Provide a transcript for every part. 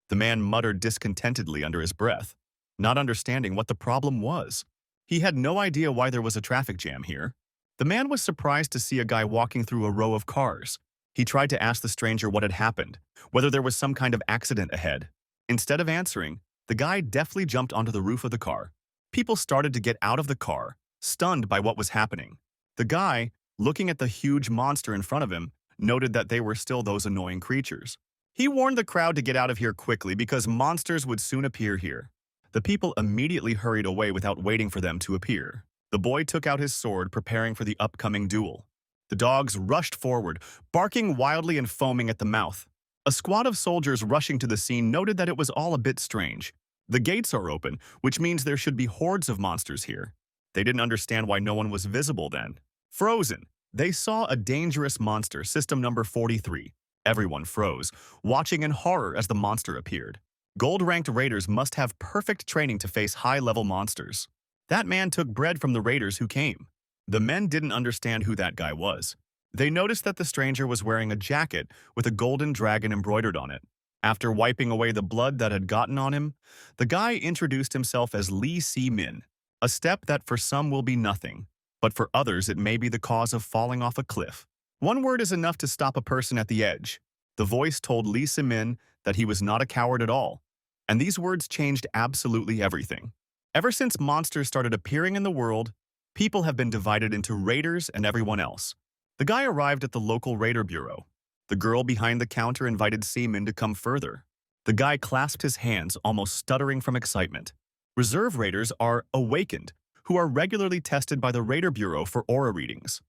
The man muttered discontentedly under his breath, not understanding what the problem was. He had no idea why there was a traffic jam here. The man was surprised to see a guy walking through a row of cars. He tried to ask the stranger what had happened, whether there was some kind of accident ahead. Instead of answering, the guy deftly jumped onto the roof of the car. People started to get out of the car, stunned by what was happening. The guy, looking at the huge monster in front of him, noted that they were still those annoying creatures. He warned the crowd to get out of here quickly because monsters would soon appear here. The people immediately hurried away without waiting for them to appear. The boy took out his sword, preparing for the upcoming duel. The dogs rushed forward, barking wildly and foaming at the mouth. A squad of soldiers rushing to the scene noted that it was all a bit strange. The gates are open, which means there should be hordes of monsters here. They didn't understand why no one was visible then. Frozen, they saw a dangerous monster, system number 43. Everyone froze, watching in horror as the monster appeared. Gold-ranked raiders must have perfect training to face high-level monsters. That man took bread from the raiders who came. The men didn't understand who that guy was. They noticed that the stranger was wearing a jacket with a golden dragon embroidered on it. After wiping away the blood that had gotten on him, the guy introduced himself as Lee Si-min, a step that for some will be nothing, but for others it may be the cause of falling off a cliff. One word is enough to stop a person at the edge. The voice told Lee Si-min that he was not a coward at all, and these words changed absolutely everything. Ever since monsters started appearing in the world, people have been divided into raiders and everyone else. The guy arrived at the local raider bureau. The girl behind the counter invited Seaman to come further. The guy clasped his hands, almost stuttering from excitement. Reserve raiders are awakened, who are regularly tested by the Raider Bureau for aura readings.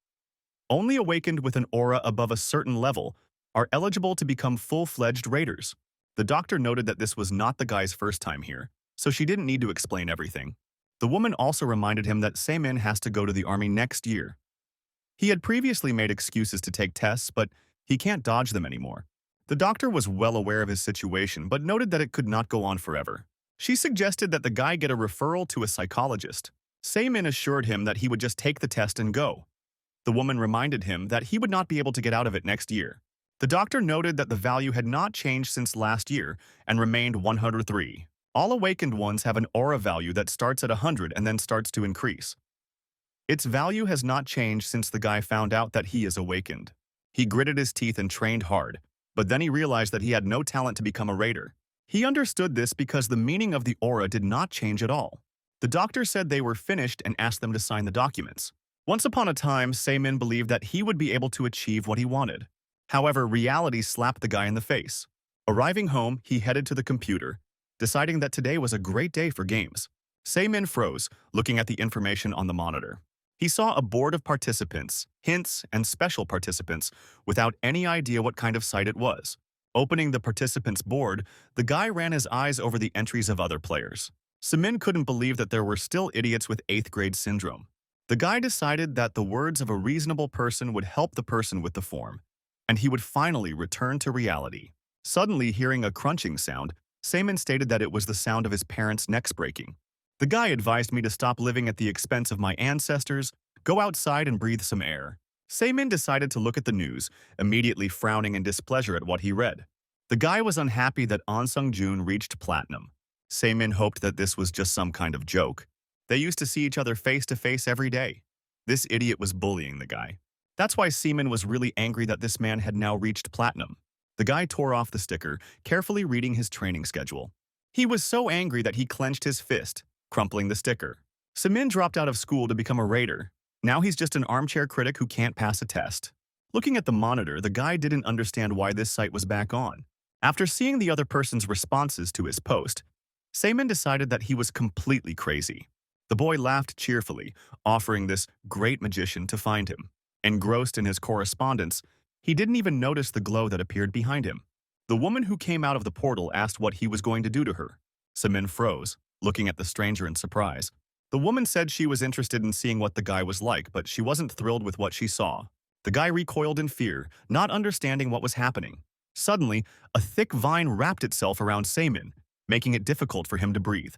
Only awakened with an aura above a certain level are eligible to become full-fledged raiders. The doctor noted that this was not the guy's first time here, so she didn't need to explain everything. The woman also reminded him that Seaman has to go to the army next year. He had previously made excuses to take tests, but he can't dodge them anymore. The doctor was well aware of his situation, but noted that it could not go on forever. She suggested that the guy get a referral to a psychologist. Seaman assured him that he would just take the test and go. The woman reminded him that he would not be able to get out of it next year. The doctor noted that the value had not changed since last year and remained 103. All awakened ones have an aura value that starts at 100 and then starts to increase. Its value has not changed since the guy found out that he is awakened. He gritted his teeth and trained hard, but then he realized that he had no talent to become a raider. He understood this because the meaning of the aura did not change at all. The doctor said they were finished and asked them to sign the documents. Once upon a time, Seaman believed that he would be able to achieve what he wanted. However, reality slapped the guy in the face. Arriving home, he headed to the computer, deciding that today was a great day for games. Seaman froze, looking at the information on the monitor. He saw a board of participants, hints, and special participants without any idea what kind of site it was. Opening the participants board, the guy ran his eyes over the entries of other players. Seaman couldn't believe that there were still idiots with 8th grade syndrome. The guy decided that the words of a reasonable person would help the person with the form, and he would finally return to reality. Suddenly hearing a crunching sound, Seaman stated that it was the sound of his parents' necks breaking. The guy advised me to stop living at the expense of my ancestors, go outside and breathe some air. Seaman decided to look at the news, immediately frowning in displeasure at what he read. The guy was unhappy that An Sung-joon reached platinum. Seaman hoped that this was just some kind of joke. They used to see each other face to face every day. This idiot was bullying the guy. That's why Seaman was really angry that this man had now reached platinum. The guy tore off the sticker, carefully reading his training schedule. He was so angry that he clenched his fist, crumpling the sticker. Seaman dropped out of school to become a raider. Now he's just an armchair critic who can't pass a test. Looking at the monitor, the guy didn't understand why this site was back on. After seeing the other person's responses to his post, Seaman decided that he was completely crazy. The boy laughed cheerfully, offering this great magician to find him. Engrossed in his correspondence, he didn't even notice the glow that appeared behind him. The woman who came out of the portal asked what he was going to do to her. Seaman froze, looking at the stranger in surprise. The woman said she was interested in seeing what the guy was like, but she wasn't thrilled with what she saw. The guy recoiled in fear, not understanding what was happening. Suddenly, a thick vine wrapped itself around Seaman, making it difficult for him to breathe.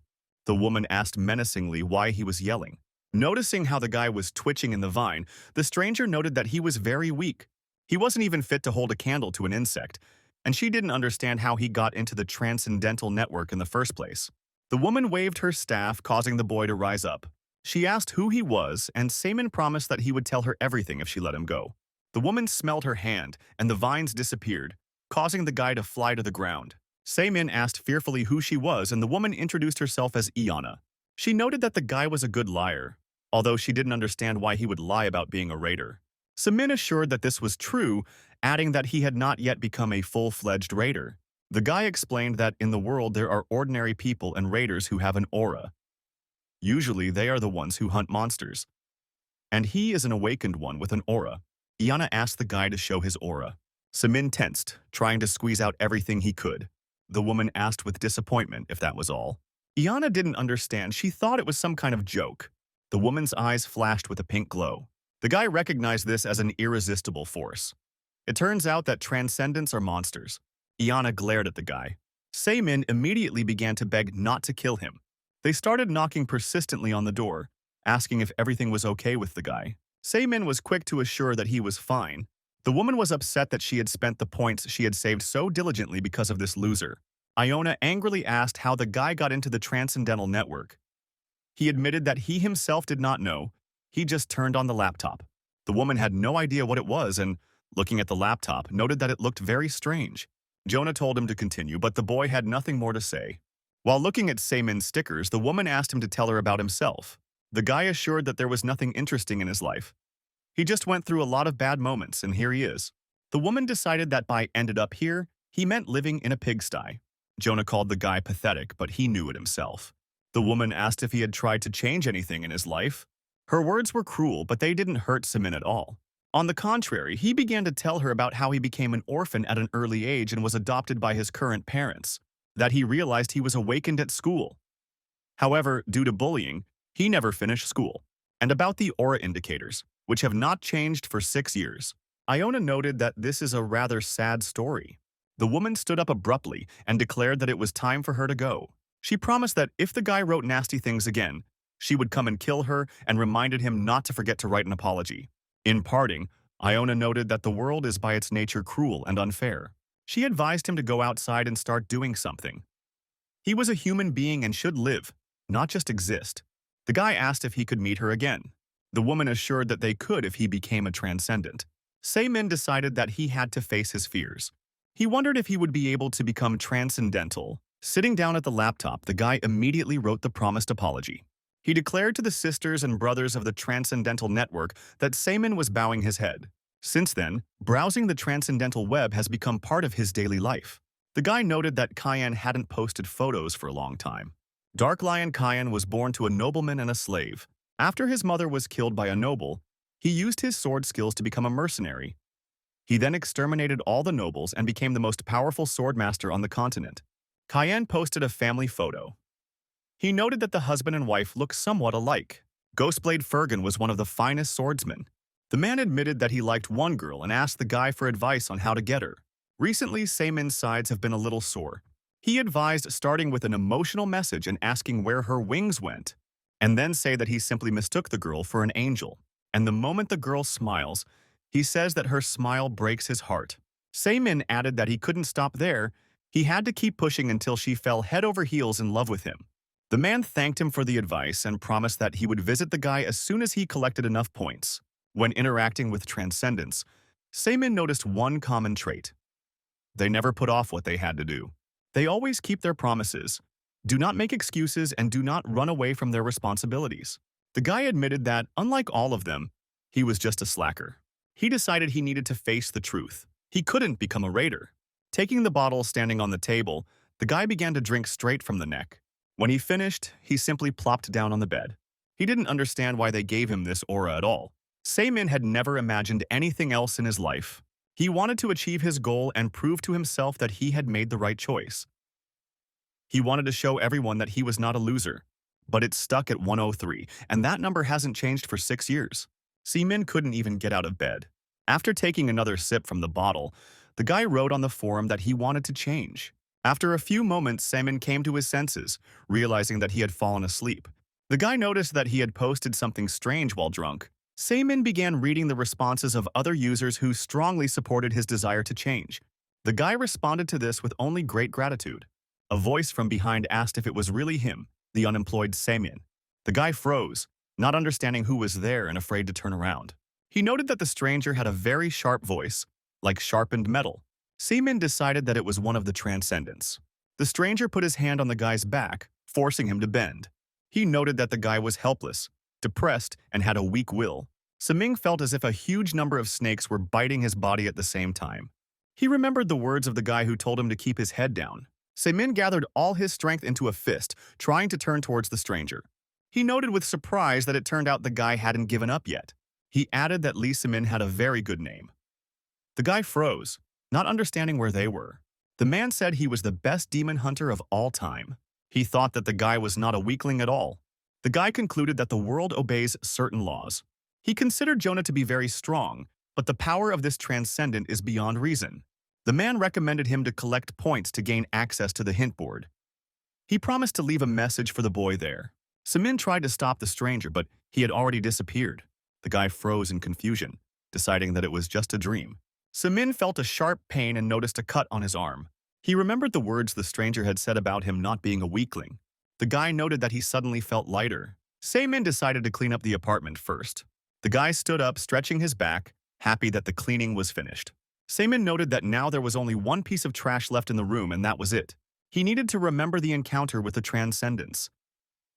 The woman asked menacingly why he was yelling. Noticing how the guy was twitching in the vine, the stranger noted that he was very weak. He wasn't even fit to hold a candle to an insect, and she didn't understand how he got into the transcendental network in the first place. The woman waved her staff, causing the boy to rise up. She asked who he was, and Saemin promised that he would tell her everything if she let him go. The woman smelled her hand, and the vines disappeared, causing the guy to fly to the ground. Saemin asked fearfully who she was, and the woman introduced herself as Iana. She noted that the guy was a good liar, although she didn't understand why he would lie about being a raider. Saemin assured that this was true, adding that he had not yet become a full-fledged raider. The guy explained that in the world there are ordinary people and raiders who have an aura. Usually they are the ones who hunt monsters. And he is an awakened one with an aura. Iana asked the guy to show his aura. Saemin tensed, trying to squeeze out everything he could. The woman asked with disappointment if that was all. Iana didn't understand. She thought it was some kind of joke. The woman's eyes flashed with a pink glow. The guy recognized this as an irresistible force. It turns out that transcendents are monsters. Iana glared at the guy. Saemin immediately began to beg not to kill him. They started knocking persistently on the door, asking if everything was okay with the guy. Saemin was quick to assure that he was fine. The woman was upset that she had spent the points she had saved so diligently because of this loser. Iona angrily asked how the guy got into the transcendental network. He admitted that he himself did not know. He just turned on the laptop. The woman had no idea what it was and, looking at the laptop, noted that it looked very strange. Jonah told him to continue, but the boy had nothing more to say. While looking at Saemin's stickers, the woman asked him to tell her about himself. The guy assured that there was nothing interesting in his life. He just went through a lot of bad moments, and here he is. The woman decided that by ended up here, he meant living in a pigsty. Jonah called the guy pathetic, but he knew it himself. The woman asked if he had tried to change anything in his life. Her words were cruel, but they didn't hurt Saemin at all. On the contrary, he began to tell her about how he became an orphan at an early age and was adopted by his current parents, that he realized he was awakened at school. However, due to bullying, he never finished school. And about the aura indicators, which have not changed for 6 years. Iona noted that this is a rather sad story. The woman stood up abruptly and declared that it was time for her to go. She promised that if the guy wrote nasty things again, she would come and kill her and reminded him not to forget to write an apology. In parting, Iona noted that the world is by its nature cruel and unfair. She advised him to go outside and start doing something. He was a human being and should live, not just exist. The guy asked if he could meet her again. The woman assured that they could if he became a transcendent. Saemin decided that he had to face his fears. He wondered if he would be able to become transcendental. Sitting down at the laptop, the guy immediately wrote the promised apology. He declared to the sisters and brothers of the Transcendental Network that Saemin was bowing his head. Since then, browsing the Transcendental web has become part of his daily life. The guy noted that Kyan hadn't posted photos for a long time. Dark Lion Kyan was born to a nobleman and a slave. After his mother was killed by a noble, he used his sword skills to become a mercenary. He then exterminated all the nobles and became the most powerful swordmaster on the continent. Kyan posted a family photo. He noted that the husband and wife look somewhat alike. Ghostblade Fergan was one of the finest swordsmen. The man admitted that he liked one girl and asked the guy for advice on how to get her. Recently, Saemin's sides have been a little sore. He advised starting with an emotional message and asking where her wings went, and then say that he simply mistook the girl for an angel. And the moment the girl smiles, he says that her smile breaks his heart. Saemin added that he couldn't stop there. He had to keep pushing until she fell head over heels in love with him. The man thanked him for the advice and promised that he would visit the guy as soon as he collected enough points. When interacting with transcendents, Saemin noticed one common trait. They never put off what they had to do. They always keep their promises, do not make excuses, and do not run away from their responsibilities. The guy admitted that, unlike all of them, he was just a slacker. He decided he needed to face the truth. He couldn't become a raider. Taking the bottle standing on the table, the guy began to drink straight from the neck. When he finished, he simply plopped down on the bed. He didn't understand why they gave him this aura at all. Saemin had never imagined anything else in his life. He wanted to achieve his goal and prove to himself that he had made the right choice. He wanted to show everyone that he was not a loser. But it stuck at 103, and that number hasn't changed for 6 years. Saemin couldn't even get out of bed. After taking another sip from the bottle, the guy wrote on the forum that he wanted to change. After a few moments, Saemin came to his senses, realizing that he had fallen asleep. The guy noticed that he had posted something strange while drunk. Saemin began reading the responses of other users who strongly supported his desire to change. The guy responded to this with only great gratitude. A voice from behind asked if it was really him, the unemployed Saemin. The guy froze, not understanding who was there and afraid to turn around. He noted that the stranger had a very sharp voice, like sharpened metal. Saemin decided that it was one of the transcendents. The stranger put his hand on the guy's back, forcing him to bend. He noted that the guy was helpless, depressed, and had a weak will. Saming felt as if a huge number of snakes were biting his body at the same time. He remembered the words of the guy who told him to keep his head down. Saemin gathered all his strength into a fist, trying to turn towards the stranger. He noted with surprise that it turned out the guy hadn't given up yet. He added that Lee Saemin had a very good name. The guy froze, not understanding where they were. The man said he was the best demon hunter of all time. He thought that the guy was not a weakling at all. The guy concluded that the world obeys certain laws. He considered Jonah to be very strong, but the power of this transcendent is beyond reason. The man recommended him to collect points to gain access to the hint board. He promised to leave a message for the boy there. Saemin tried to stop the stranger, but he had already disappeared. The guy froze in confusion, deciding that it was just a dream. Saemin felt a sharp pain and noticed a cut on his arm. He remembered the words the stranger had said about him not being a weakling. The guy noted that he suddenly felt lighter. Saemin decided to clean up the apartment first. The guy stood up, stretching his back, happy that the cleaning was finished. Saemin noted that now there was only one piece of trash left in the room, and that was it. He needed to remember the encounter with the transcendents.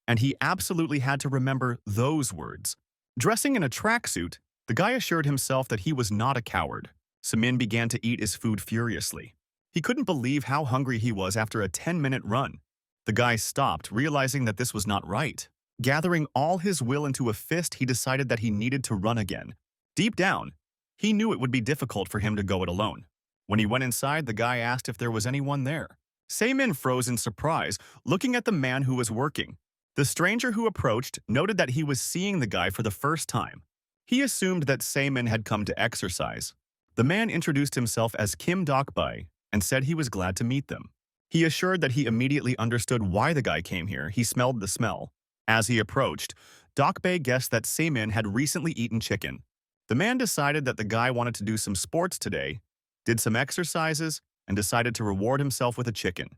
And he absolutely had to remember those words. Dressing in a tracksuit, the guy assured himself that he was not a coward. Saemin began to eat his food furiously. He couldn't believe how hungry he was after a 10-minute run. The guy stopped, realizing that this was not right. Gathering all his will into a fist, he decided that he needed to run again. Deep down, he knew it would be difficult for him to go it alone. When he went inside, the guy asked if there was anyone there. Saemin froze in surprise, looking at the man who was working. The stranger who approached noted that he was seeing the guy for the first time. He assumed that Saemin had come to exercise. The man introduced himself as Kim Dokbae and said he was glad to meet them. He assured that he immediately understood why the guy came here. He smelled the smell. As he approached, Dokbae guessed that Saemin had recently eaten chicken. The man decided that the guy wanted to do some sports today, did some exercises, and decided to reward himself with a chicken.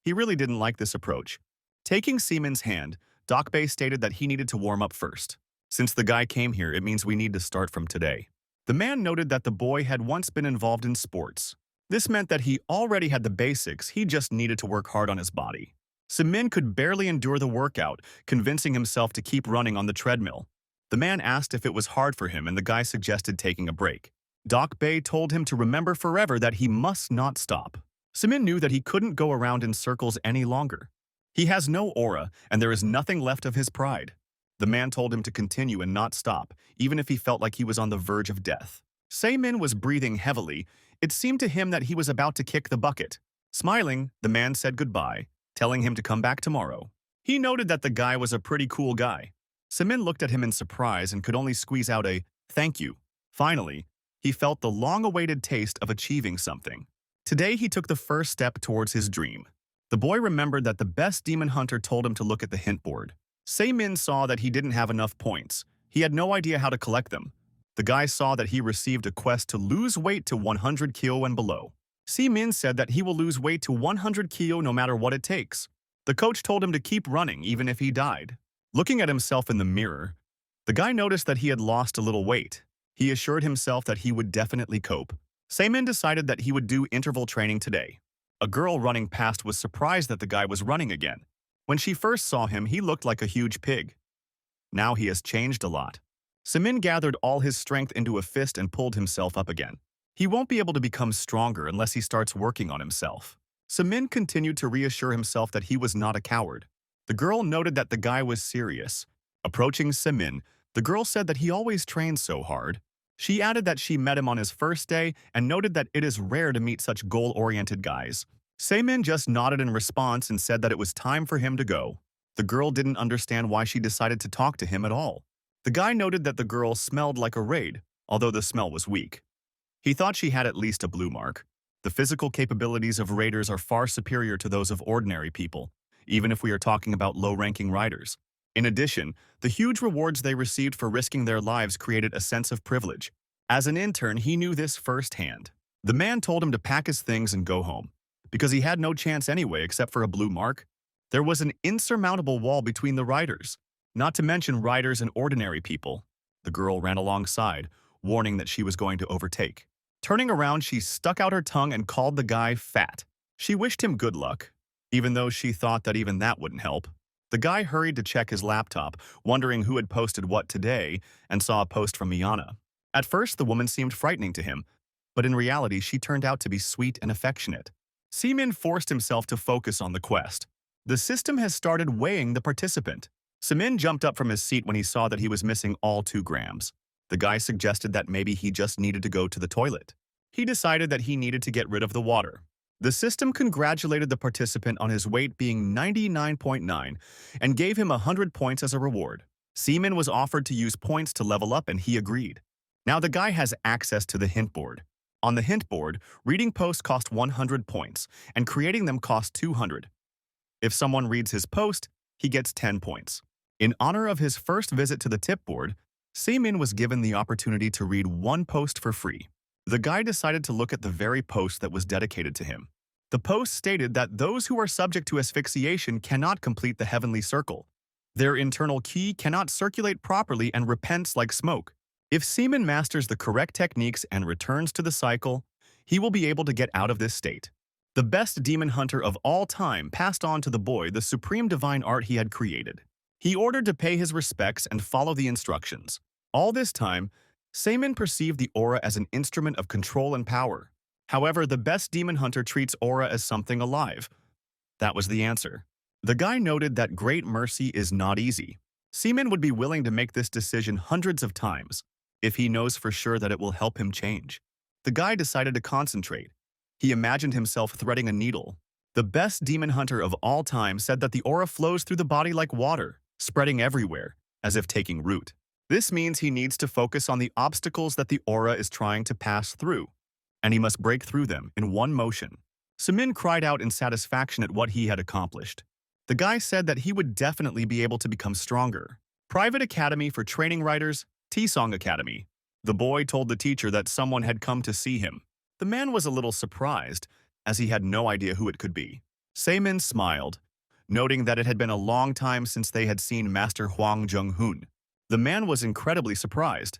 He really didn't like this approach. Taking Saemin's hand, Dokbae stated that he needed to warm up first. Since the guy came here, it means we need to start from today. The man noted that the boy had once been involved in sports. This meant that he already had the basics, he just needed to work hard on his body. Saemin could barely endure the workout, convincing himself to keep running on the treadmill. The man asked if it was hard for him, and the guy suggested taking a break. Dokbae told him to remember forever that he must not stop. Saemin knew that he couldn't go around in circles any longer. He has no aura, and there is nothing left of his pride. The man told him to continue and not stop, even if he felt like he was on the verge of death. Saemin was breathing heavily. It seemed to him that he was about to kick the bucket. Smiling, the man said goodbye, telling him to come back tomorrow. He noted that the guy was a pretty cool guy. Saemin looked at him in surprise and could only squeeze out a thank you. Finally, he felt the long-awaited taste of achieving something. Today, he took the first step towards his dream. The boy remembered that the best demon hunter told him to look at the hint board. Saemin saw that he didn't have enough points. He had no idea how to collect them. The guy saw that he received a quest to lose weight to 100 kilo and below. Saemin said that he will lose weight to 100 kilo no matter what it takes. The coach told him to keep running even if he died. Looking at himself in the mirror, the guy noticed that he had lost a little weight. He assured himself that he would definitely cope. Saemin decided that he would do interval training today. A girl running past was surprised that the guy was running again. When she first saw him, he looked like a huge pig. Now he has changed a lot. Saemin gathered all his strength into a fist and pulled himself up again. He won't be able to become stronger unless he starts working on himself. Saemin continued to reassure himself that he was not a coward. The girl noted that the guy was serious. Approaching Saemin, the girl said that he always trains so hard. She added that she met him on his first day and noted that it is rare to meet such goal-oriented guys. Saemin just nodded in response and said that it was time for him to go. The girl didn't understand why she decided to talk to him at all. The guy noted that the girl smelled like a raid, although the smell was weak. He thought she had at least a blue mark. The physical capabilities of raiders are far superior to those of ordinary people, even if we are talking about low-ranking riders. In addition, the huge rewards they received for risking their lives created a sense of privilege. As an intern, he knew this firsthand. The man told him to pack his things and go home, because he had no chance anyway except for a blue mark. There was an insurmountable wall between the riders, not to mention riders and ordinary people. The girl ran alongside, warning that she was going to overtake. Turning around, she stuck out her tongue and called the guy fat. She wished him good luck, even though she thought that even that wouldn't help. The guy hurried to check his laptop, wondering who had posted what today, and saw a post from Miyana. At first, the woman seemed frightening to him, but in reality, she turned out to be sweet and affectionate. Seamin forced himself to focus on the quest. The system has started weighing the participant. Seamin jumped up from his seat when he saw that he was missing all 2 grams. The guy suggested that maybe he just needed to go to the toilet. He decided that he needed to get rid of the water. The system congratulated the participant on his weight being 99.9 and gave him 100 points as a reward. Seamin was offered to use points to level up and he agreed. Now the guy has access to the hint board. On the hint board, reading posts cost 100 points and creating them cost 200. If someone reads his post, he gets 10 points. In honor of his first visit to the tip board, Seamin was given the opportunity to read 1 post for free. The guy decided to look at the very post that was dedicated to him. The post stated that those who are subject to asphyxiation cannot complete the heavenly circle. Their internal ki cannot circulate properly and repents like smoke. If Seamin masters the correct techniques and returns to the cycle, he will be able to get out of this state. The best demon hunter of all time passed on to the boy the supreme divine art he had created. He ordered to pay his respects and follow the instructions. All this time, Seamin perceived the aura as an instrument of control and power. However, the best demon hunter treats aura as something alive. That was the answer. The guy noted that great mercy is not easy. Seamin would be willing to make this decision hundreds of times if he knows for sure that it will help him change. The guy decided to concentrate. He imagined himself threading a needle. The best demon hunter of all time said that the aura flows through the body like water, spreading everywhere, as if taking root. This means he needs to focus on the obstacles that the aura is trying to pass through, and he must break through them in one motion. Seamin cried out in satisfaction at what he had accomplished. The guy said that he would definitely be able to become stronger. Private Academy for Training Writers, T-Song Academy. The boy told the teacher that someone had come to see him. The man was a little surprised, as he had no idea who it could be. Seamin smiled, noting that it had been a long time since they had seen Master Hwang Jung-hoon. The man was incredibly surprised.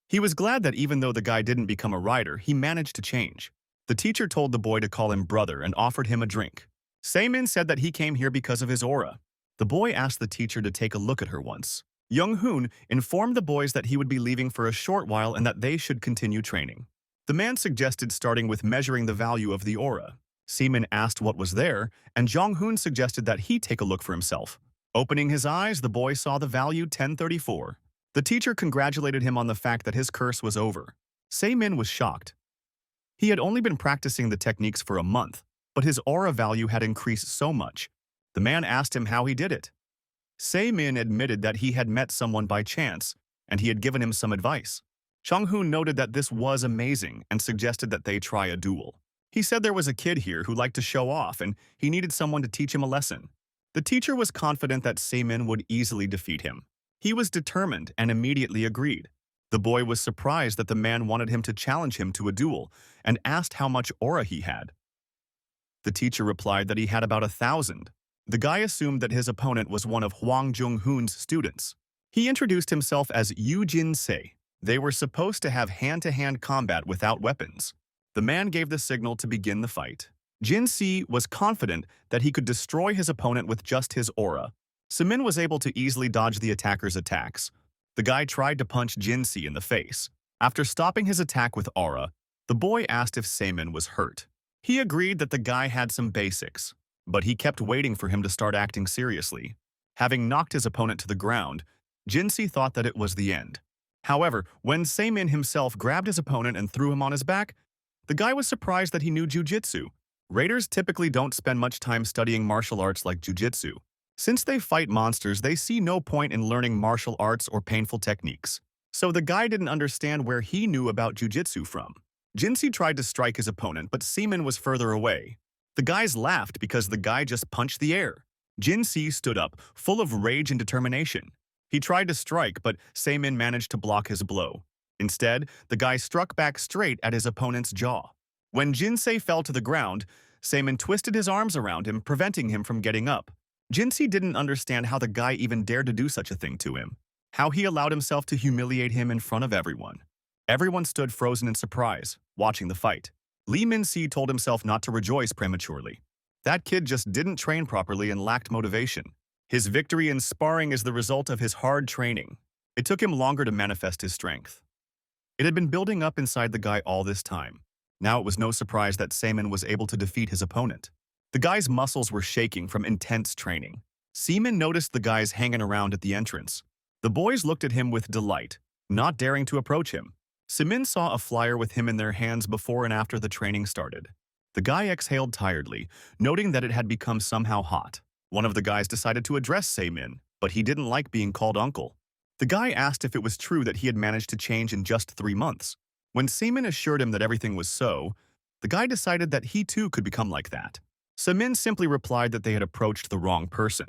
He was glad that even though the guy didn't become a writer, he managed to change. The teacher told the boy to call him brother and offered him a drink. Seamin said that he came here because of his aura. The boy asked the teacher to take a look at her once. Jung-hoon informed the boys that he would be leaving for a short while and that they should continue training. The man suggested starting with measuring the value of the aura. Seamin asked what was there, and Jung-hoon suggested that he take a look for himself. Opening his eyes, the boy saw the value 1034. The teacher congratulated him on the fact that his curse was over. Seamin was shocked. He had only been practicing the techniques for a month, but his aura value had increased so much. The man asked him how he did it. Seamin admitted that he had met someone by chance, and he had given him some advice. Jung-hoon noted that this was amazing and suggested that they try a duel. He said there was a kid here who liked to show off and he needed someone to teach him a lesson. The teacher was confident that Seamin would easily defeat him. He was determined and immediately agreed. The boy was surprised that the man wanted him to challenge him to a duel and asked how much aura he had. The teacher replied that he had about 1,000. The guy assumed that his opponent was one of Hwang Jung-hoon's students. He introduced himself as Yu Jin-se. They were supposed to have hand-to-hand combat without weapons. The man gave the signal to begin the fight. Jin-se was confident that he could destroy his opponent with just his aura. Seamin was able to easily dodge the attacker's attacks. The guy tried to punch Jin-se in the face. After stopping his attack with aura, the boy asked if Seamin was hurt. He agreed that the guy had some basics, but he kept waiting for him to start acting seriously. Having knocked his opponent to the ground, Jin-se thought that it was the end. However, when Seamin himself grabbed his opponent and threw him on his back, the guy was surprised that he knew jujitsu. Raiders typically don't spend much time studying martial arts like jujitsu. Since they fight monsters, they see no point in learning martial arts or painful techniques. So the guy didn't understand where he knew about jujitsu from. Jin-se tried to strike his opponent, but Seamin was further away. The guys laughed because the guy just punched the air. Jin-se stood up, full of rage and determination. He tried to strike, but Seamin managed to block his blow. Instead, the guy struck back straight at his opponent's jaw. When Jinsei fell to the ground, Seimin twisted his arms around him, preventing him from getting up. Jinsei didn't understand how the guy even dared to do such a thing to him, how he allowed himself to humiliate him in front of everyone. Everyone stood frozen in surprise, watching the fight. Lee Min-si told himself not to rejoice prematurely. That kid just didn't train properly and lacked motivation. His victory in sparring is the result of his hard training. It took him longer to manifest his strength. It had been building up inside the guy all this time. Now it was no surprise that Seimin was able to defeat his opponent. The guy's muscles were shaking from intense training. Seimin noticed the guys hanging around at the entrance. The boys looked at him with delight, not daring to approach him. Seimin saw a flyer with him in their hands before and after the training started. The guy exhaled tiredly, noting that it had become somehow hot. One of the guys decided to address Seimin, but he didn't like being called uncle. The guy asked if it was true that he had managed to change in just 3 months. When Seimin assured him that everything was so, the guy decided that he too could become like that. Seimin simply replied that they had approached the wrong person.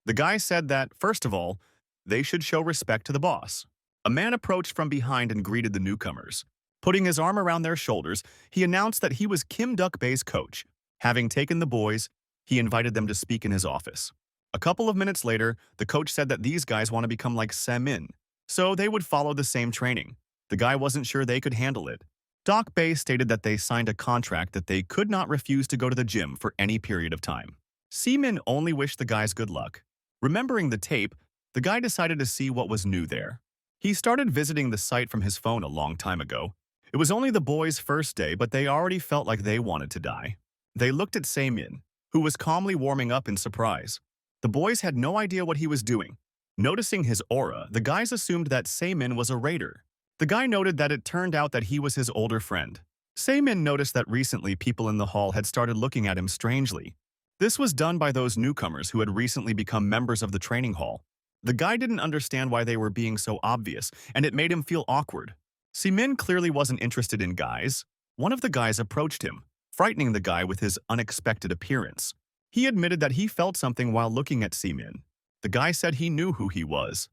The guy said that, first of all, they should show respect to the boss. A man approached from behind and greeted the newcomers. Putting his arm around their shoulders, he announced that he was Kim Duk-bae's coach. Having taken the boys, he invited them to speak in his office. A couple of minutes later, the coach said that these guys want to become like Seimin, so they would follow the same training. The guy wasn't sure they could handle it. Duk-bae stated that they signed a contract that they could not refuse to go to the gym for any period of time. Seimin only wished the guys good luck. Remembering the tape, the guy decided to see what was new there. He started visiting the site from his phone a long time ago. It was only the boys' first day, but they already felt like they wanted to die. They looked at Seimin, who was calmly warming up in surprise. The boys had no idea what he was doing. Noticing his aura, the guys assumed that Seimin was a raider. The guy noted that it turned out that he was his older friend. Seimin noticed that recently people in the hall had started looking at him strangely. This was done by those newcomers who had recently become members of the training hall. The guy didn't understand why they were being so obvious, and it made him feel awkward. Seimin clearly wasn't interested in guys. One of the guys approached him, frightening the guy with his unexpected appearance. He admitted that he felt something while looking at Seimin. The guy said he knew who he was.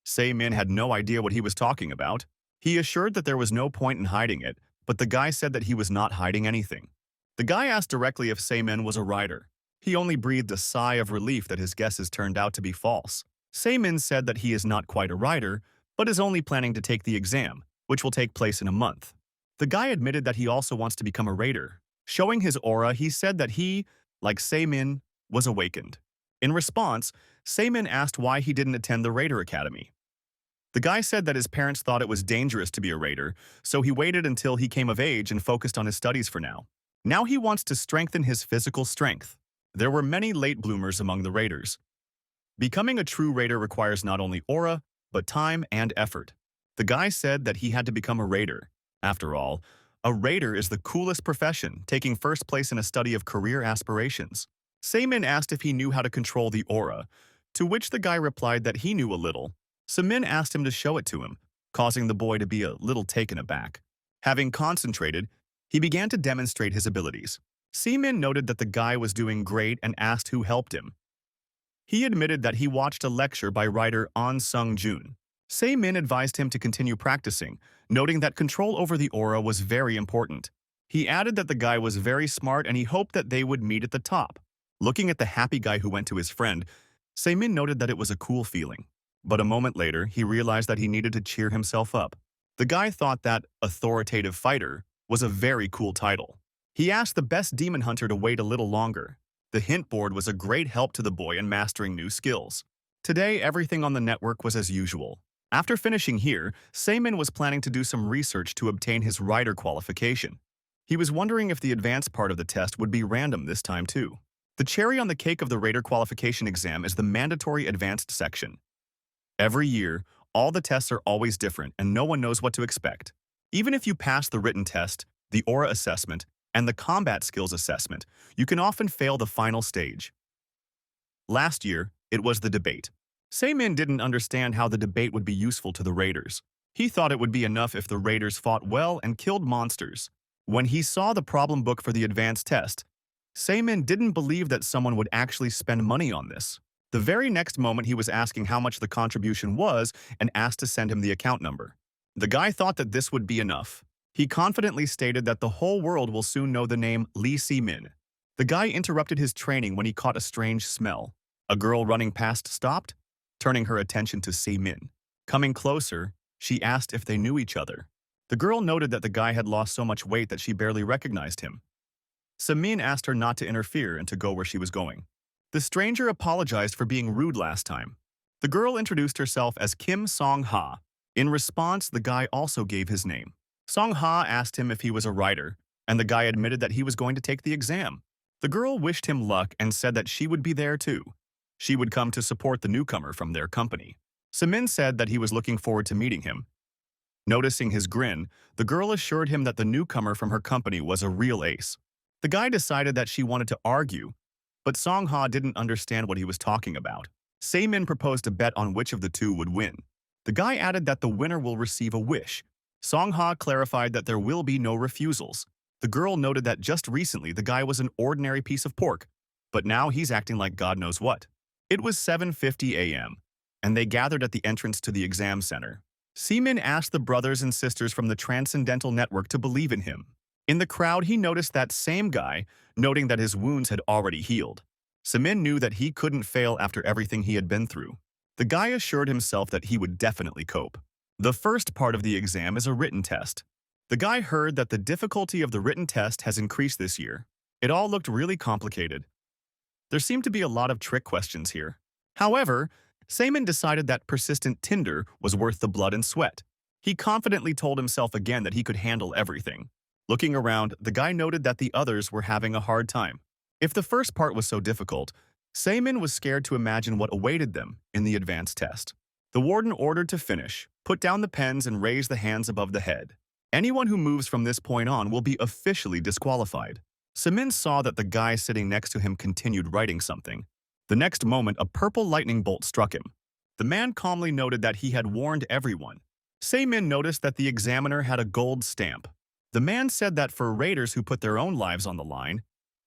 Seimin had no idea what he was talking about. He assured that there was no point in hiding it, but the guy said that he was not hiding anything. The guy asked directly if Seimin was a writer. He only breathed a sigh of relief that his guesses turned out to be false. Seimin said that he is not quite a writer, but is only planning to take the exam, which will take place in a month. The guy admitted that he also wants to become a raider. Showing his aura, he said that he, like Seimin, was awakened. In response, Seimin asked why he didn't attend the Raider Academy. The guy said that his parents thought it was dangerous to be a raider, so he waited until he came of age and focused on his studies for now. Now he wants to strengthen his physical strength. There were many late bloomers among the raiders. Becoming a true raider requires not only aura, but time and effort. The guy said that he had to become a raider. After all, a raider is the coolest profession, taking first place in a study of career aspirations. Seimin asked if he knew how to control the aura, to which the guy replied that he knew a little. Seimin asked him to show it to him, causing the boy to be a little taken aback. Having concentrated, he began to demonstrate his abilities. Seimin noted that the guy was doing great and asked who helped him. He admitted that he watched a lecture by writer An Sung-jun. Seimin advised him to continue practicing, noting that control over the aura was very important. He added that the guy was very smart and he hoped that they would meet at the top. Looking at the happy guy who went to his friend, Seimin noted that it was a cool feeling. But a moment later, he realized that he needed to cheer himself up. The guy thought that authoritative fighter was a very cool title. He asked the best demon hunter to wait a little longer. The hint board was a great help to the boy in mastering new skills. Today, everything on the network was as usual. After finishing here, Seimin was planning to do some research to obtain his writer qualification. He was wondering if the advanced part of the test would be random this time too. The cherry on the cake of the Raider qualification exam is the mandatory advanced section. Every year, all the tests are always different and no one knows what to expect. Even if you pass the written test, the aura assessment, and the combat skills assessment, you can often fail the final stage. Last year, it was the debate. Seimin didn't understand how the debate would be useful to the raiders. He thought it would be enough if the raiders fought well and killed monsters. When he saw the problem book for the advanced test, Seimin didn't believe that someone would actually spend money on this. The very next moment he was asking how much the contribution was and asked to send him the account number. The guy thought that this would be enough. He confidently stated that the whole world will soon know the name Lee Si-min. The guy interrupted his training when he caught a strange smell. A girl running past stopped, turning her attention to Si-min. Coming closer, she asked if they knew each other. The girl noted that the guy had lost so much weight that she barely recognized him. Si-min asked her not to interfere and to go where she was going. The stranger apologized for being rude last time. The girl introduced herself as Kim Song-ha. In response, the guy also gave his name. Song-ha asked him if he was a writer, and the guy admitted that he was going to take the exam. The girl wished him luck and said that she would be there too. She would come to support the newcomer from their company. Si-min said that he was looking forward to meeting him. Noticing his grin, the girl assured him that the newcomer from her company was a real ace. The guy decided that she wanted to argue, but Song-ha didn't understand what he was talking about. Se-min proposed a bet on which of the two would win. The guy added that the winner will receive a wish. Song-ha clarified that there will be no refusals. The girl noted that just recently the guy was an ordinary piece of pork, but now he's acting like God knows what. It was 7:50 a.m., and they gathered at the entrance to the exam center. Se-min asked the brothers and sisters from the Transcendental Network to believe in him. In the crowd, he noticed that same guy, noting that his wounds had already healed. Se-min knew that he couldn't fail after everything he had been through. The guy assured himself that he would definitely cope. The first part of the exam is a written test. The guy heard that the difficulty of the written test has increased this year. It all looked really complicated. There seemed to be a lot of trick questions here. However, Se-min decided that persistent tinder was worth the blood and sweat. He confidently told himself again that he could handle everything. Looking around, the guy noted that the others were having a hard time. If the first part was so difficult, Se-min was scared to imagine what awaited them in the advanced test. The warden ordered to finish, put down the pens and raise the hands above the head. Anyone who moves from this point on will be officially disqualified. Se-min saw that the guy sitting next to him continued writing something. The next moment, a purple lightning bolt struck him. The man calmly noted that he had warned everyone. Se-min noticed that the examiner had a gold stamp. The man said that for raiders who put their own lives on the line,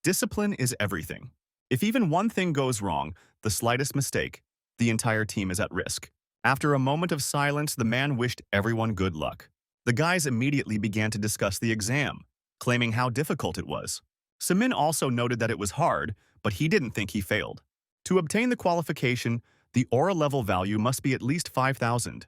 discipline is everything. If even one thing goes wrong, the slightest mistake, the entire team is at risk. After a moment of silence, the man wished everyone good luck. The guys immediately began to discuss the exam, claiming how difficult it was. Se-min also noted that it was hard, but he didn't think he failed. To obtain the qualification, the aura level value must be at least 5,000.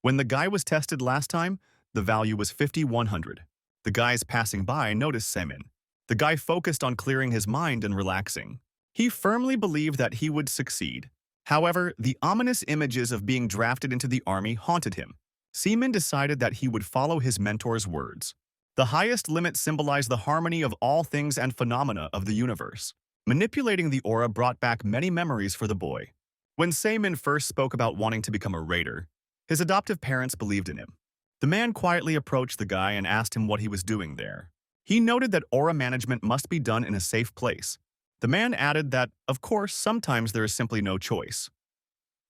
When the guy was tested last time, the value was 5,100. The guys passing by noticed Se-min. The guy focused on clearing his mind and relaxing. He firmly believed that he would succeed. However, the ominous images of being drafted into the army haunted him. Se-min decided that he would follow his mentor's words. The highest limit symbolized the harmony of all things and phenomena of the universe. Manipulating the aura brought back many memories for the boy. When Se-min first spoke about wanting to become a raider, his adoptive parents believed in him. The man quietly approached the guy and asked him what he was doing there. He noted that aura management must be done in a safe place. The man added that, of course, sometimes there is simply no choice.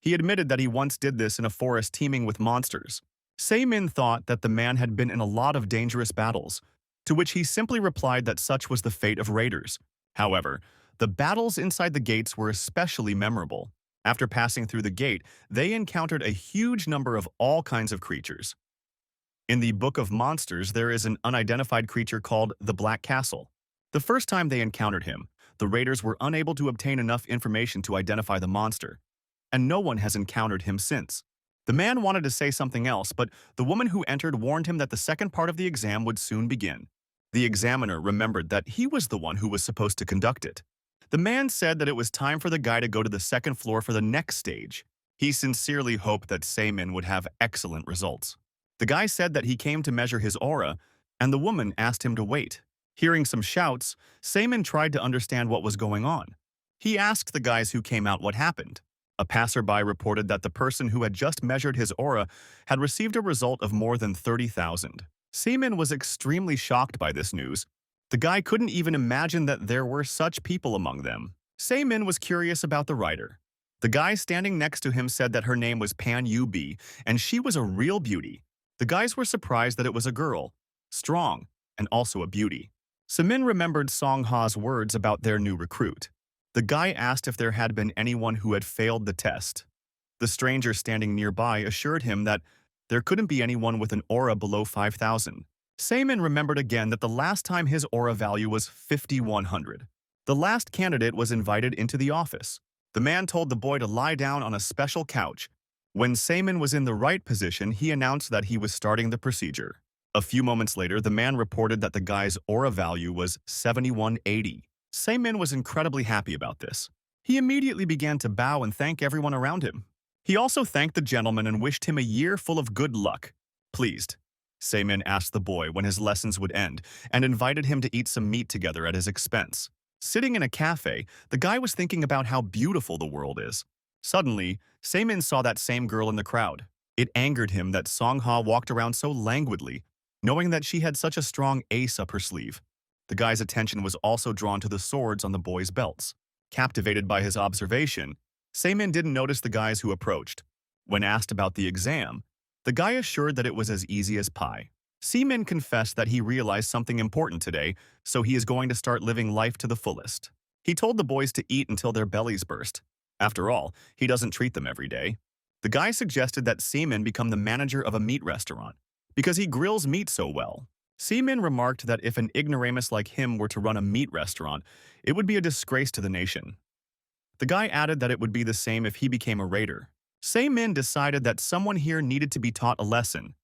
He admitted that he once did this in a forest teeming with monsters. Se-min thought that the man had been in a lot of dangerous battles, to which he simply replied that such was the fate of raiders. However, the battles inside the gates were especially memorable. After passing through the gate, they encountered a huge number of all kinds of creatures. In the Book of Monsters, there is an unidentified creature called the Black Castle. The first time they encountered him, the raiders were unable to obtain enough information to identify the monster, and no one has encountered him since. The man wanted to say something else, but the woman who entered warned him that the second part of the exam would soon begin. The examiner remembered that he was the one who was supposed to conduct it. The man said that it was time for the guy to go to the second floor for the next stage. He sincerely hoped that Se-min would have excellent results. The guy said that he came to measure his aura, and the woman asked him to wait. Hearing some shouts, Se-min tried to understand what was going on. He asked the guys who came out what happened. A passerby reported that the person who had just measured his aura had received a result of more than 30,000. Se-min was extremely shocked by this news. The guy couldn't even imagine that there were such people among them. Se-min was curious about the writer. The guy standing next to him said that her name was Pan Yu-bi, and she was a real beauty. The guys were surprised that it was a girl, strong, and also a beauty. Se-min remembered Song-ha's words about their new recruit. The guy asked if there had been anyone who had failed the test. The stranger standing nearby assured him that there couldn't be anyone with an aura below 5,000. Seimin remembered again that the last time his aura value was 5100. The last candidate was invited into the office. The man told the boy to lie down on a special couch. When Seimin was in the right position, he announced that he was starting the procedure. A few moments later, the man reported that the guy's aura value was 7180. Seimin was incredibly happy about this. He immediately began to bow and thank everyone around him. He also thanked the gentleman and wished him a year full of good luck. Pleased, Seimin asked the boy when his lessons would end and invited him to eat some meat together at his expense. Sitting in a cafe, the guy was thinking about how beautiful the world is. Suddenly, Seimin saw that same girl in the crowd. It angered him that Songha walked around so languidly, knowing that she had such a strong ace up her sleeve. The guy's attention was also drawn to the swords on the boys' belts. Captivated by his observation, Seimin didn't notice the guys who approached. When asked about the exam, the guy assured that it was as easy as pie. Seimin confessed that he realized something important today, so he is going to start living life to the fullest. He told the boys to eat until their bellies burst. After all, he doesn't treat them every day. The guy suggested that Seimin become the manager of a meat restaurant, because he grills meat so well. Seimin remarked that if an ignoramus like him were to run a meat restaurant, it would be a disgrace to the nation. The guy added that it would be the same if he became a raider. Seimin decided that someone here needed to be taught a lesson,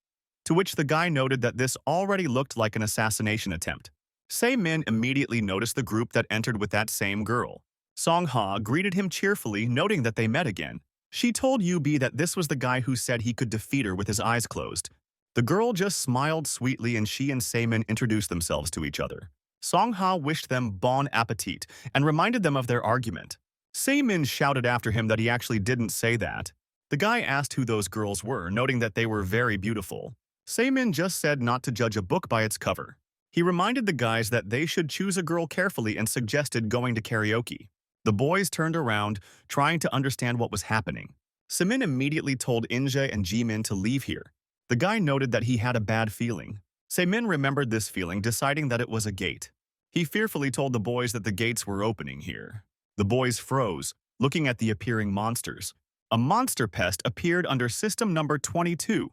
to which the guy noted that this already looked like an assassination attempt. Seimin immediately noticed the group that entered with that same girl. Songha greeted him cheerfully, noting that they met again. She told Yubi that this was the guy who said he could defeat her with his eyes closed. The girl just smiled sweetly and she and Seimin introduced themselves to each other. Songha wished them bon appetit and reminded them of their argument. Seimin shouted after him that he actually didn't say that. The guy asked who those girls were, noting that they were very beautiful. Seimin just said not to judge a book by its cover. He reminded the guys that they should choose a girl carefully and suggested going to karaoke. The boys turned around, trying to understand what was happening. Seimin immediately told Inja and Jimin to leave here. The guy noted that he had a bad feeling. Seimin remembered this feeling, deciding that it was a gate. He fearfully told the boys that the gates were opening here. The boys froze, looking at the appearing monsters. A monster pest appeared under system number 22.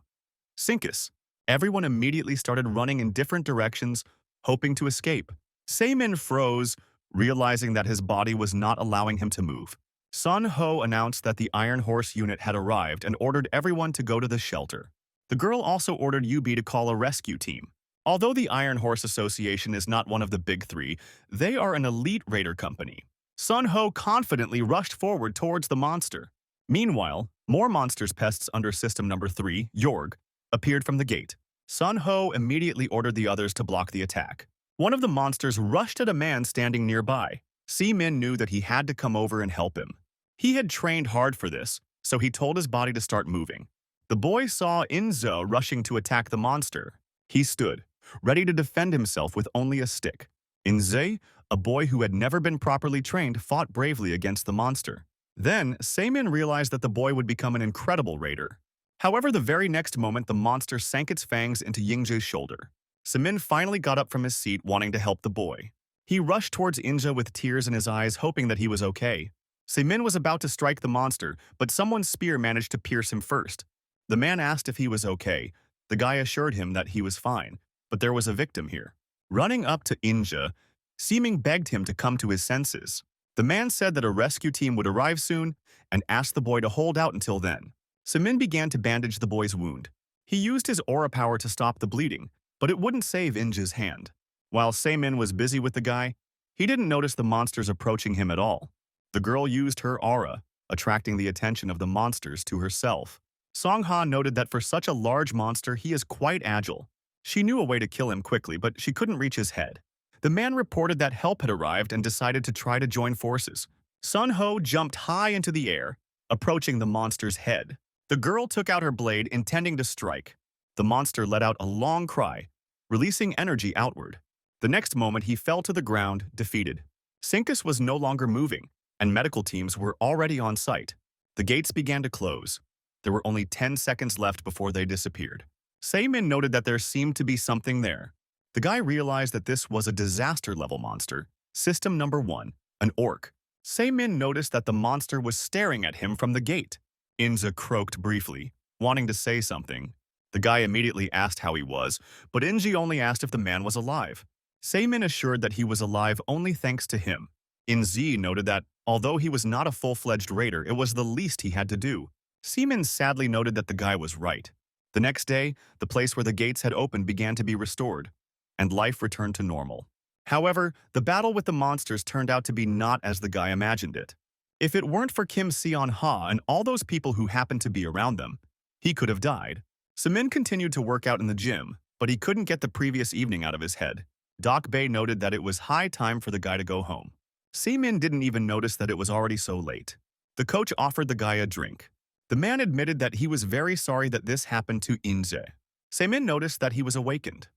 Sinkus. Everyone immediately started running in different directions, hoping to escape. Seimin froze, realizing that his body was not allowing him to move. Sun Ho announced that the Iron Horse unit had arrived and ordered everyone to go to the shelter. The girl also ordered Yubi to call a rescue team. Although the Iron Horse Association is not one of the big three, they are an elite raider company. Sun Ho confidently rushed forward towards the monster. Meanwhile, more monsters pests under system number 3, Yorg, appeared from the gate. Sun Ho immediately ordered the others to block the attack. One of the monsters rushed at a man standing nearby. Seimin knew that he had to come over and help him. He had trained hard for this, so he told his body to start moving. The boy saw Inzo rushing to attack the monster. He stood, ready to defend himself with only a stick. Inze, a boy who had never been properly trained, fought bravely against the monster. Then, Seimin realized that the boy would become an incredible raider. However, the very next moment, the monster sank its fangs into Yingje's shoulder. Seimin finally got up from his seat, wanting to help the boy. He rushed towards Inja with tears in his eyes, hoping that he was okay. Seimin was about to strike the monster, but someone's spear managed to pierce him first. The man asked if he was okay. The guy assured him that he was fine, but there was a victim here. Running up to Inja, Seimin begged him to come to his senses. The man said that a rescue team would arrive soon and asked the boy to hold out until then. Seimin began to bandage the boy's wound. He used his aura power to stop the bleeding, but it wouldn't save Inja's hand. While Seimin was busy with the guy, he didn't notice the monsters approaching him at all. The girl used her aura, attracting the attention of the monsters to herself. Songha noted that for such a large monster, he is quite agile. She knew a way to kill him quickly, but she couldn't reach his head. The man reported that help had arrived and decided to try to join forces. Sun Ho jumped high into the air, approaching the monster's head. The girl took out her blade, intending to strike. The monster let out a long cry, releasing energy outward. The next moment, he fell to the ground, defeated. Sinkus was no longer moving, and medical teams were already on site. The gates began to close. There were only 10 seconds left before they disappeared. Seimin noted that there seemed to be something there. The guy realized that this was a disaster-level monster, system number 1, an orc. Seimin noticed that the monster was staring at him from the gate. Inza croaked briefly, wanting to say something. The guy immediately asked how he was, but Inji only asked if the man was alive. Seimin assured that he was alive only thanks to him. Inzi noted that, although he was not a full-fledged raider, it was the least he had to do. Seimin sadly noted that the guy was right. The next day, the place where the gates had opened began to be restored, and life returned to normal. However, the battle with the monsters turned out to be not as the guy imagined it. If it weren't for Kim Seon-ha and all those people who happened to be around them, he could have died. Semin continued to work out in the gym, but he couldn't get the previous evening out of his head. Doc Bay noted that it was high time for the guy to go home. Semin didn't even notice that it was already so late. The coach offered the guy a drink. The man admitted that he was very sorry that this happened to Inze. Semin noticed that he was awakened.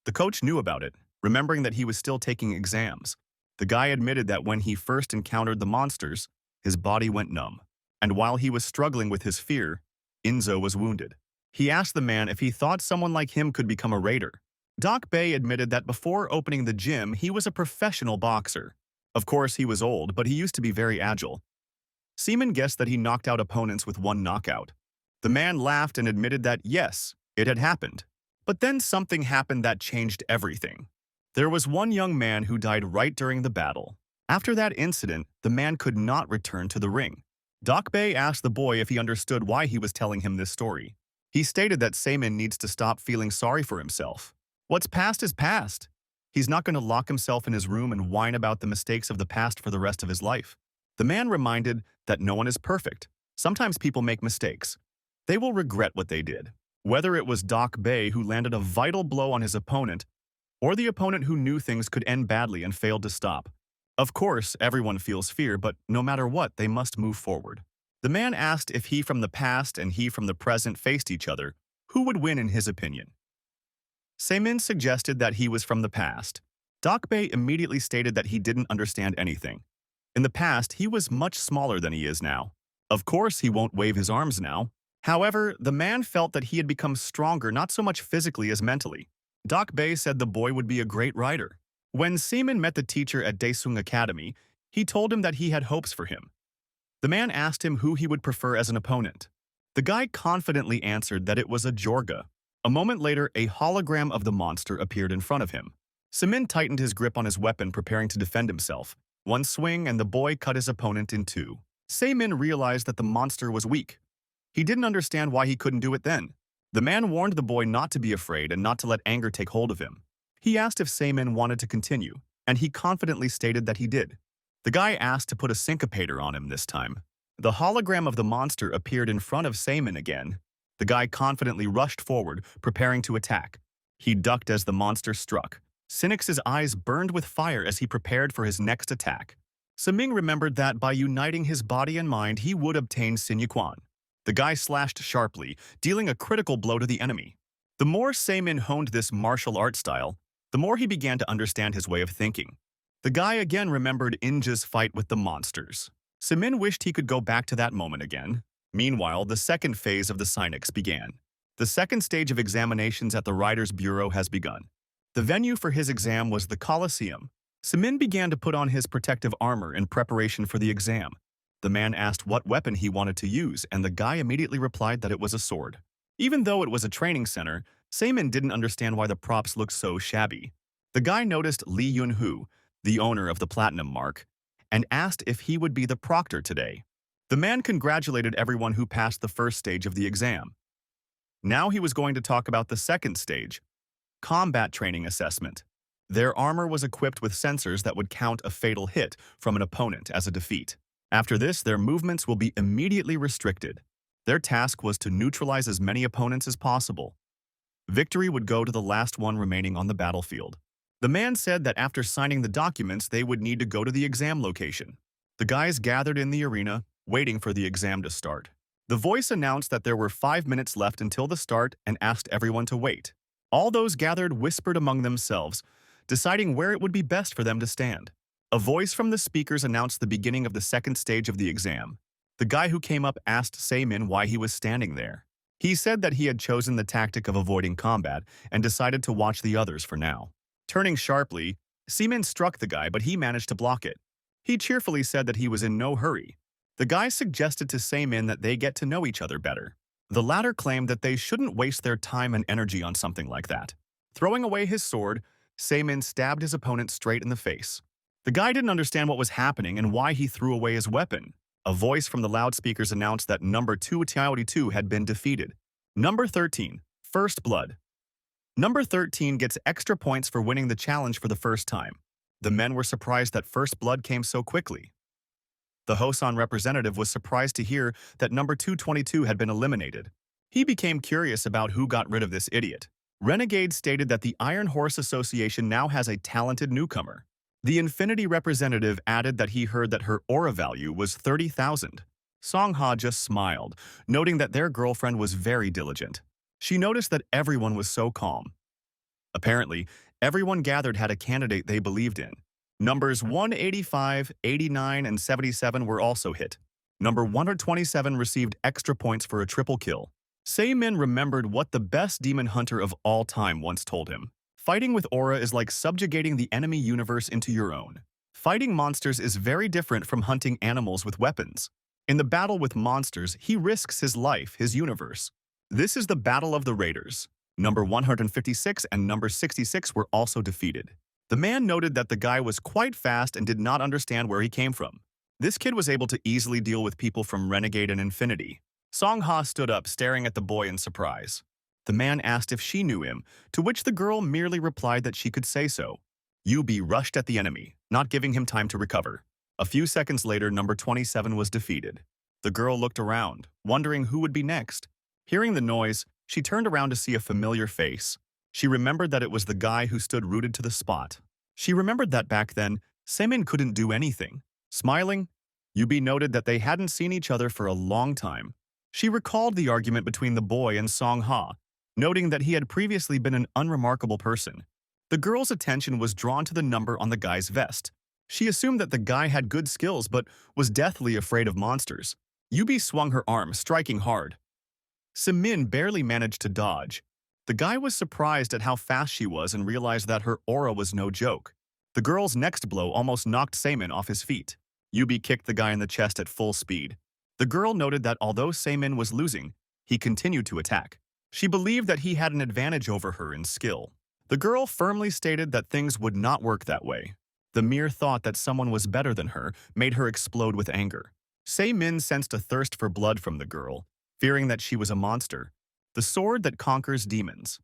The coach knew about it, remembering that he was still taking exams. The guy admitted that when he first encountered the monsters, his body went numb. And while he was struggling with his fear, Inzo was wounded. He asked the man if he thought someone like him could become a raider. Doc Bay admitted that before opening the gym, he was a professional boxer. Of course, he was old, but he used to be very agile. Seaman guessed that he knocked out opponents with one knockout. The man laughed and admitted that, yes, it had happened. But then something happened that changed everything. There was one young man who died right during the battle. After that incident, the man could not return to the ring. Doc Bay asked the boy if he understood why he was telling him this story. He stated that Seaman needs to stop feeling sorry for himself. What's past is past. He's not going to lock himself in his room and whine about the mistakes of the past for the rest of his life. The man reminded that no one is perfect. Sometimes people make mistakes. They will regret what they did. Whether it was Doc Bay who landed a vital blow on his opponent, or the opponent who knew things could end badly and failed to stop. Of course, everyone feels fear, but no matter what, they must move forward. The man asked if he from the past and he from the present faced each other, who would win in his opinion. Seaman suggested that he was from the past. Doc Bay immediately stated that he didn't understand anything. In the past, he was much smaller than he is now. Of course, he won't wave his arms now. However, the man felt that he had become stronger not so much physically as mentally. Doc Bay said the boy would be a great rider. When Seaman met the teacher at Daesung Academy, he told him that he had hopes for him. The man asked him who he would prefer as an opponent. The guy confidently answered that it was a Jorga. A moment later, a hologram of the monster appeared in front of him. Seaman tightened his grip on his weapon, preparing to defend himself. One swing and the boy cut his opponent in two. Seaman realized that the monster was weak. He didn't understand why he couldn't do it then. The man warned the boy not to be afraid and not to let anger take hold of him. He asked if Seaman wanted to continue, and he confidently stated that he did. The guy asked to put a syncopator on him this time. The hologram of the monster appeared in front of Seaman again. The guy confidently rushed forward, preparing to attack. He ducked as the monster struck. Sinix's eyes burned with fire as he prepared for his next attack. Saming remembered that by uniting his body and mind, he would obtain Sinyuquan. The guy slashed sharply, dealing a critical blow to the enemy. The more Seaman honed this martial art style, the more he began to understand his way of thinking. The guy again remembered Inja's fight with the monsters. Seaman wished he could go back to that moment again. Meanwhile, the second phase of the Sinix began. The second stage of examinations at the Writers' Bureau has begun. The venue for his exam was the Colosseum. Seaman began to put on his protective armor in preparation for the exam. The man asked what weapon he wanted to use, and the guy immediately replied that it was a sword. Even though it was a training center, Seaman didn't understand why the props looked so shabby. The guy noticed Lee Yun-hoo, the owner of the Platinum Mark, and asked if he would be the proctor today. The man congratulated everyone who passed the first stage of the exam. Now he was going to talk about the second stage, combat training assessment. Their armor was equipped with sensors that would count a fatal hit from an opponent as a defeat. After this, their movements will be immediately restricted. Their task was to neutralize as many opponents as possible. Victory would go to the last one remaining on the battlefield. The man said that after signing the documents, they would need to go to the exam location. The guys gathered in the arena, waiting for the exam to start. The voice announced that there were 5 minutes left until the start and asked everyone to wait. All those gathered whispered among themselves, deciding where it would be best for them to stand. A voice from the speakers announced the beginning of the second stage of the exam. The guy who came up asked Seaman why he was standing there. He said that he had chosen the tactic of avoiding combat and decided to watch the others for now. Turning sharply, Seaman struck the guy, but he managed to block it. He cheerfully said that he was in no hurry. The guy suggested to Seaman that they get to know each other better. The latter claimed that they shouldn't waste their time and energy on something like that. Throwing away his sword, Seimin stabbed his opponent straight in the face. The guy didn't understand what was happening and why he threw away his weapon. A voice from the loudspeakers announced that number 2 had been defeated. Number 13, First Blood. Number 13 gets extra points for winning the challenge for the first time. The men were surprised that First Blood came so quickly. The Hosan representative was surprised to hear that number 222 had been eliminated. He became curious about who got rid of this idiot. Renegade stated that the Iron Horse Association now has a talented newcomer. The Infinity representative added that he heard that her aura value was 30,000. Songha just smiled, noting that their girlfriend was very diligent. She noticed that everyone was so calm. Apparently, everyone gathered had a candidate they believed in. Numbers 185, 89, and 77 were also hit. Number 127 received extra points for a triple kill. Seimin remembered what the best demon hunter of all time once told him. Fighting with aura is like subjugating the enemy universe into your own. Fighting monsters is very different from hunting animals with weapons. In the battle with monsters, he risks his life, his universe. This is the Battle of the Raiders. Number 156 and number 66 were also defeated. The man noted that the guy was quite fast and did not understand where he came from. This kid was able to easily deal with people from Renegade and Infinity. Songha stood up, staring at the boy in surprise. The man asked if she knew him, to which the girl merely replied that she could say so. Yubi rushed at the enemy, not giving him time to recover. A few seconds later, number 27 was defeated. The girl looked around, wondering who would be next. Hearing the noise, she turned around to see a familiar face. She remembered that it was the guy who stood rooted to the spot. She remembered that back then, Seimin couldn't do anything. Smiling, Yubi noted that they hadn't seen each other for a long time. She recalled the argument between the boy and Songha, noting that he had previously been an unremarkable person. The girl's attention was drawn to the number on the guy's vest. She assumed that the guy had good skills but was deathly afraid of monsters. Yubi swung her arm, striking hard. Seimin barely managed to dodge. The guy was surprised at how fast she was and realized that her aura was no joke. The girl's next blow almost knocked Seimin off his feet. Yubi kicked the guy in the chest at full speed. The girl noted that although Seimin was losing, he continued to attack. She believed that he had an advantage over her in skill. The girl firmly stated that things would not work that way. The mere thought that someone was better than her made her explode with anger. Seimin sensed a thirst for blood from the girl, fearing that she was a monster. The sword that conquers demons.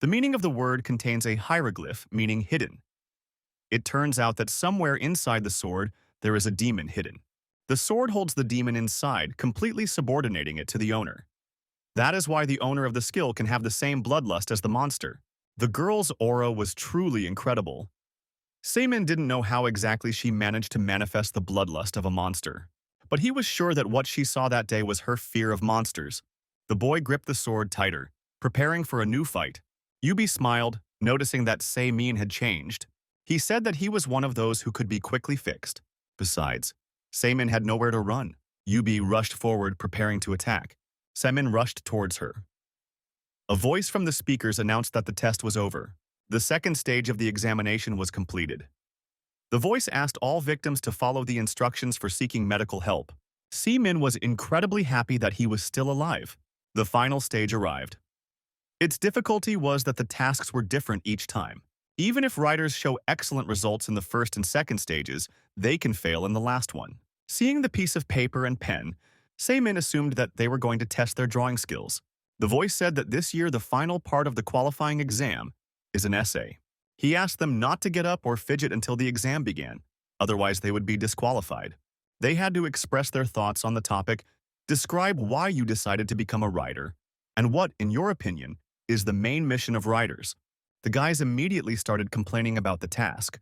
The meaning of the word contains a hieroglyph meaning hidden. It turns out that somewhere inside the sword, there is a demon hidden. The sword holds the demon inside, completely subordinating it to the owner. That is why the owner of the skill can have the same bloodlust as the monster. The girl's aura was truly incredible. Seimin didn't know how exactly she managed to manifest the bloodlust of a monster, but he was sure that what she saw that day was her fear of monsters. The boy gripped the sword tighter, preparing for a new fight. Yubi smiled, noticing that Seimin had changed. He said that he was one of those who could be quickly fixed. Besides, Seimin had nowhere to run. Yubi rushed forward, preparing to attack. Seimin rushed towards her. A voice from the speakers announced that the test was over. The second stage of the examination was completed. The voice asked all victims to follow the instructions for seeking medical help. Seimin was incredibly happy that he was still alive. The final stage arrived. Its difficulty was that the tasks were different each time. Even if writers show excellent results in the first and second stages, they can fail in the last one. Seeing the piece of paper and pen, Seimin assumed that they were going to test their drawing skills. The voice said that this year the final part of the qualifying exam is an essay. He asked them not to get up or fidget until the exam began, otherwise they would be disqualified. They had to express their thoughts on the topic, describe why you decided to become a writer, and what, in your opinion, is the main mission of writers. The guys immediately started complaining about the task,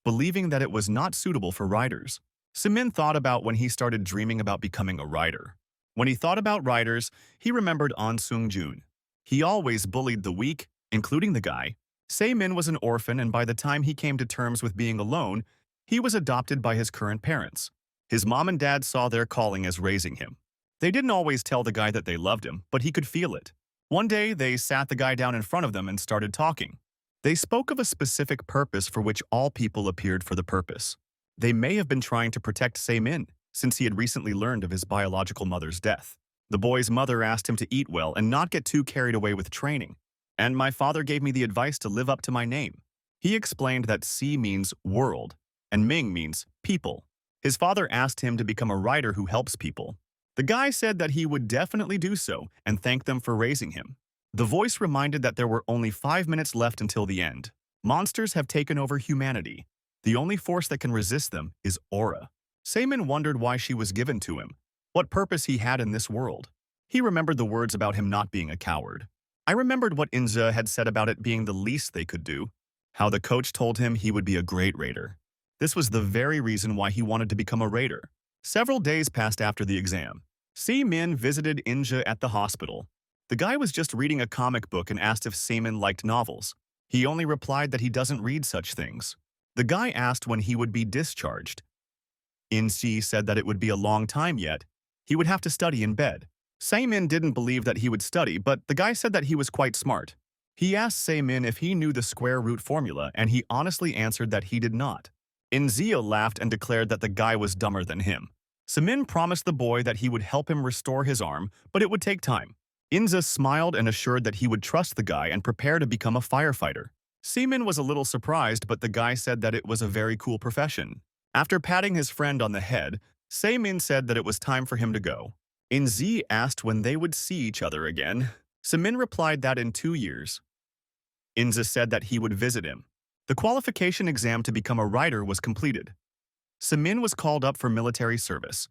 believing that it was not suitable for writers. Seimin thought about when he started dreaming about becoming a writer. When he thought about writers, he remembered An Sung-jun. He always bullied the weak, including the guy. Seimin was an orphan, and by the time he came to terms with being alone, he was adopted by his current parents. His mom and dad saw their calling as raising him. They didn't always tell the guy that they loved him, but he could feel it. One day, they sat the guy down in front of them and started talking. They spoke of a specific purpose for which all people appeared for the purpose. They may have been trying to protect Seimin, since he had recently learned of his biological mother's death. The boy's mother asked him to eat well and not get too carried away with training. And my father gave me the advice to live up to my name. He explained that Si means world, and Ming means people. His father asked him to become a writer who helps people. The guy said that he would definitely do so and thanked them for raising him. The voice reminded that there were only 5 minutes left until the end. Monsters have taken over humanity. The only force that can resist them is aura. Seimin wondered why she was given to him, what purpose he had in this world. He remembered the words about him not being a coward. I remembered what Inza had said about it being the least they could do, how the coach told him he would be a great raider. This was the very reason why he wanted to become a raider. Several days passed after the exam. Si-min visited Inja at the hospital. The guy was just reading a comic book and asked if Seimin liked novels. He only replied that he doesn't read such things. The guy asked when he would be discharged. In-si said that it would be a long time yet. He would have to study in bed. Seimin didn't believe that he would study, but the guy said that he was quite smart. He asked Seimin if he knew the square root formula, and he honestly answered that he did not. Inzia laughed and declared that the guy was dumber than him. Seimin promised the boy that he would help him restore his arm, but it would take time. Inza smiled and assured that he would trust the guy and prepare to become a firefighter. Seimin was a little surprised, but the guy said that it was a very cool profession. After patting his friend on the head, Seimin said that it was time for him to go. Inzi asked when they would see each other again. Seimin replied that in 2 years. Inza said that he would visit him. The qualification exam to become a writer was completed. Seimin was called up for military service.